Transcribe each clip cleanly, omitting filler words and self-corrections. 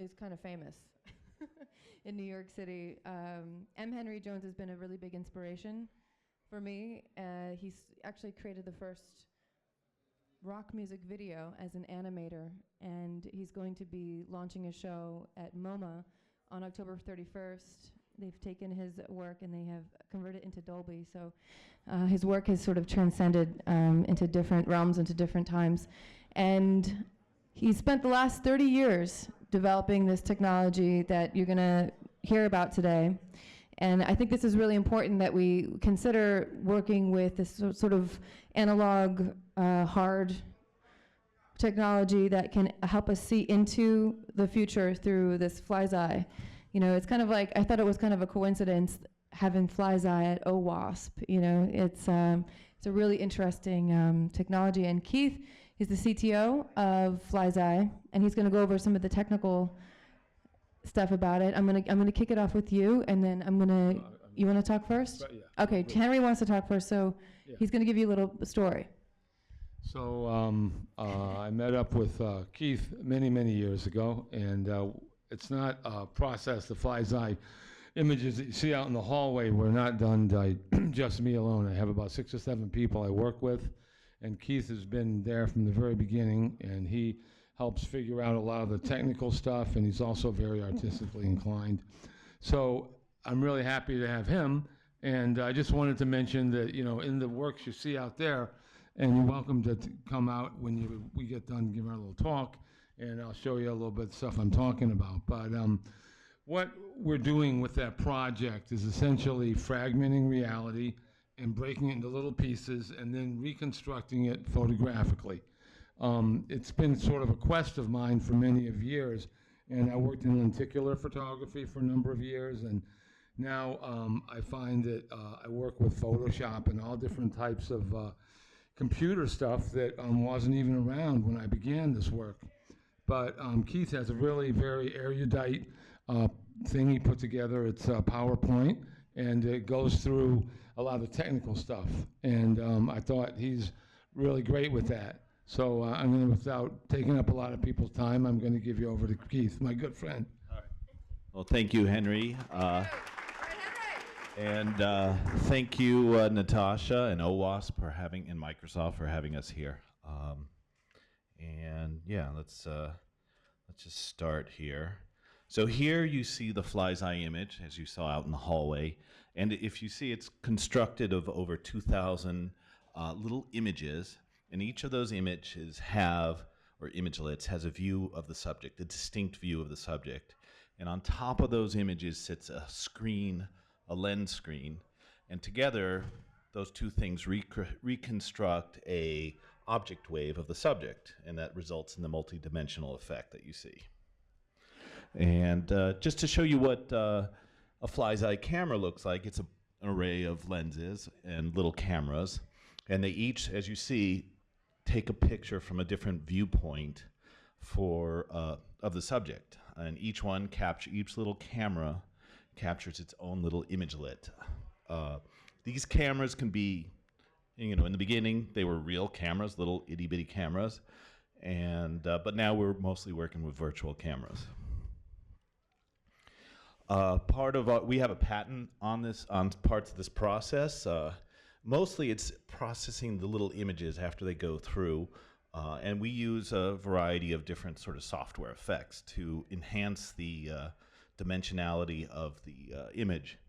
is kind of famous in New York City. M. Henry Jones has been a really big inspiration for me. He's actually created the first rock music video as an animator, and he's going to be launching a show at MoMA on October 31st. They've taken his work and they have converted it into Dolby, so his work has sort of transcended into different realms, into different times. And he spent the last 30 years developing this technology that you're going to hear about today. And I think this is really important that we consider working with this sort of analog, hard technology that can help us see into the future through this fly's eye. You know, it's kind of like, I thought it was kind of a coincidence having fly's eye at OWASP. You know, it's a really interesting technology. And Keith is the CTO of fly's eye, and he's going to go over some of the technical stuff about it. I'm gonna kick it off with you, and then you want to talk first? Yeah. Okay, Henry wants to talk first, so Yeah. he's going to give you a little story. So I met up with Keith many years ago, and it's not a process. The fly's eye images that you see out in the hallway were not done by just me alone. I have about 6 or 7 people I work with, and Keith has been there from the very beginning, and he helps figure out a lot of the technical stuff, and he's also very artistically inclined. So I'm really happy to have him, and I just wanted to mention that, you know, in the works you see out there, and you're welcome to come out when we get done giving our little talk, and I'll show you a little bit of stuff I'm talking about. But what we're doing with that project is essentially fragmenting reality and breaking it into little pieces and then reconstructing it photographically. It's been sort of a quest of mine for many of years, and I worked in lenticular photography for a number of years, and now I find that I work with Photoshop and all different types of computer stuff that wasn't even around when I began this work. But Keith has a really very erudite thing he put together. It's PowerPoint, and it goes through a lot of the technical stuff, and I thought he's really great with that. So I'm going to, without taking up a lot of people's time, I'm going to give you over to Keith, my good friend. All right. Well, thank you, Henry. And thank you, Natasha and OWASP and Microsoft for having us here. And yeah, let's just start here. So here you see the fly's eye image, as you saw out in the hallway. And if you see, it's constructed of over 2,000 little images. And each of those images or imagelets has a view of the subject, a distinct view of the subject. And on top of those images sits a screen, a lens screen. And together, those two things reconstruct a object wave of the subject. And that results in the multidimensional effect that you see. And just to show you what a fly's eye camera looks like, it's an array of lenses and little cameras. And they each, as you see, take a picture from a different viewpoint of the subject, and each little camera captures its own little imagelet. These cameras can be, you know, in the beginning they were real cameras, little itty bitty cameras, and but now we're mostly working with virtual cameras. We have a patent on parts of this process. Mostly it's processing the little images after they go through, and we use a variety of different sort of software effects to enhance the dimensionality of the image.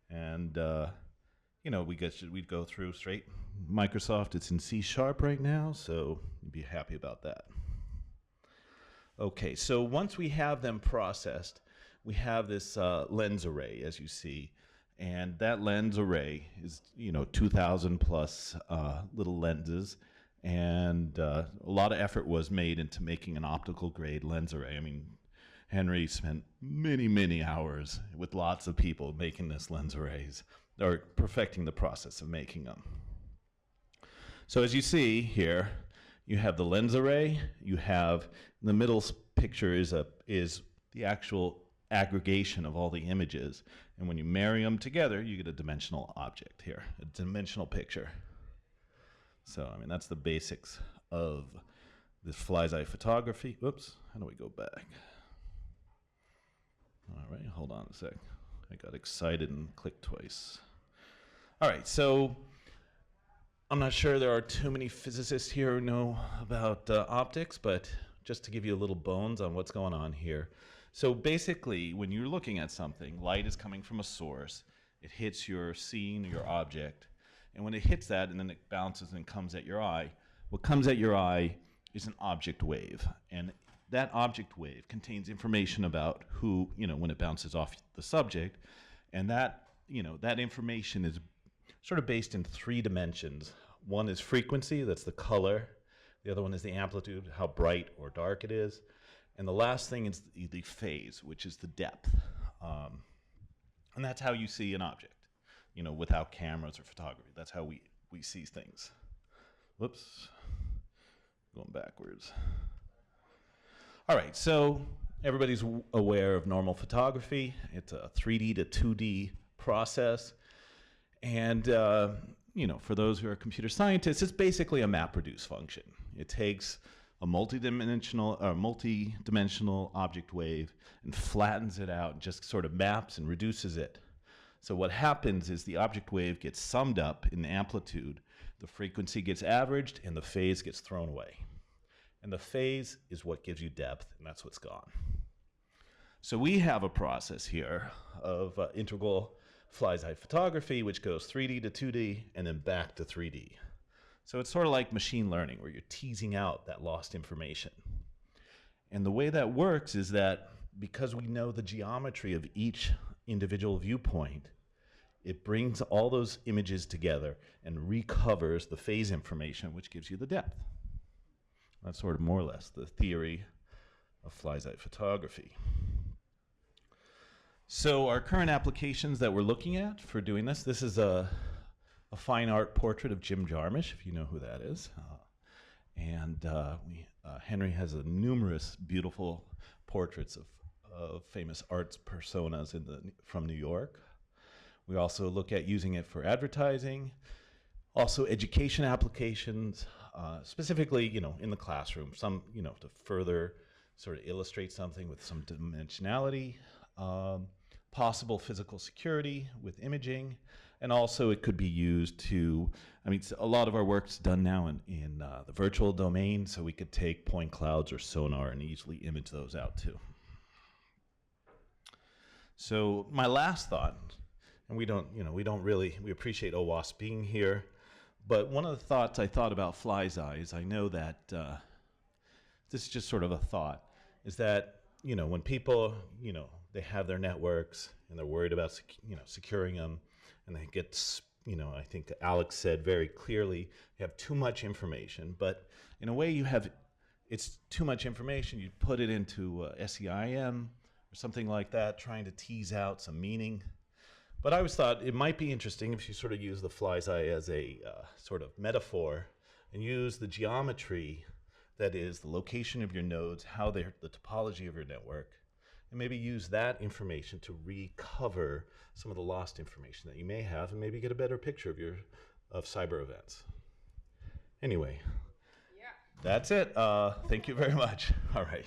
And you know, we'd go through straight. Microsoft, it's in C# right now, so you'd be happy about that. Okay, so once we have them processed, we have this lens array, as you see. And that lens array is, you know, 2,000 plus little lenses, and a lot of effort was made into making an optical grade lens array. I mean, Henry spent many hours with lots of people making this lens arrays, or perfecting the process of making them. So as you see here, you have the lens array. You have, in the middle picture is the actual aggregation of all the images. And when you marry them together, you get a dimensional object here, a dimensional picture. So, I mean, that's the basics of this fly's eye photography. Oops, how do we go back? hold on a sec. I got excited and clicked twice. All right, so I'm not sure there are too many physicists here who know about optics, but just to give you a little bones on what's going on here. So basically, when you're looking at something, light is coming from a source. It hits your scene, your object, and when it hits that and then it bounces and comes at your eye, what comes at your eye is an object wave. And that object wave contains information about who, when it bounces off the subject, and that, that information is sort of based in 3 dimensions. One is frequency, that's the color. The other one is the amplitude, how bright or dark it is. And the last thing is the phase, which is the depth. And that's how you see an object, without cameras or photography. That's how we see things. Whoops, going backwards. All right, so everybody's aware of normal photography. It's a 3D to 2D process. And, for those who are computer scientists, it's basically a map-reduce function. It takes a multi-dimensional object wave and flattens it out and just sort of maps and reduces it. So what happens is the object wave gets summed up in amplitude, the frequency gets averaged, and the phase gets thrown away. And the phase is what gives you depth, and that's what's gone. So we have a process here of integral fly's eye photography, which goes 3D to 2D and then back to 3D. So it's sort of like machine learning, where you're teasing out that lost information. And the way that works is that because we know the geometry of each individual viewpoint, it brings all those images together and recovers the phase information, which gives you the depth. That's sort of more or less the theory of fly's eye photography. So our current applications that we're looking at for doing this is a fine art portrait of Jim Jarmusch, if you know who that is. Henry has numerous beautiful portraits of famous arts personas from New York. We also look at using it for advertising, also education applications, specifically, in the classroom, some, to further sort of illustrate something with some dimensionality, possible physical security with imaging, and also it could be used to, a lot of our work's done now in the virtual domain, so we could take point clouds or sonar and easily image those out too. So my last thought, and we appreciate OWASP being here, but one of the thoughts I thought about fly's eye is I know that, this is just sort of a thought, is that, when people, they have their networks and they're worried about, securing them, and they get, I think Alex said very clearly, you have too much information, but in a way it's too much information, you put it into SEIM or something like that, trying to tease out some meaning. But I always thought it might be interesting if you sort of use the fly's eye as a sort of metaphor and use the geometry, that is the location of your nodes, how the topology of your network, and maybe use that information to recover some of the lost information that you may have and maybe get a better picture of cyber events. Anyway, yeah. That's it. Thank you very much. All right.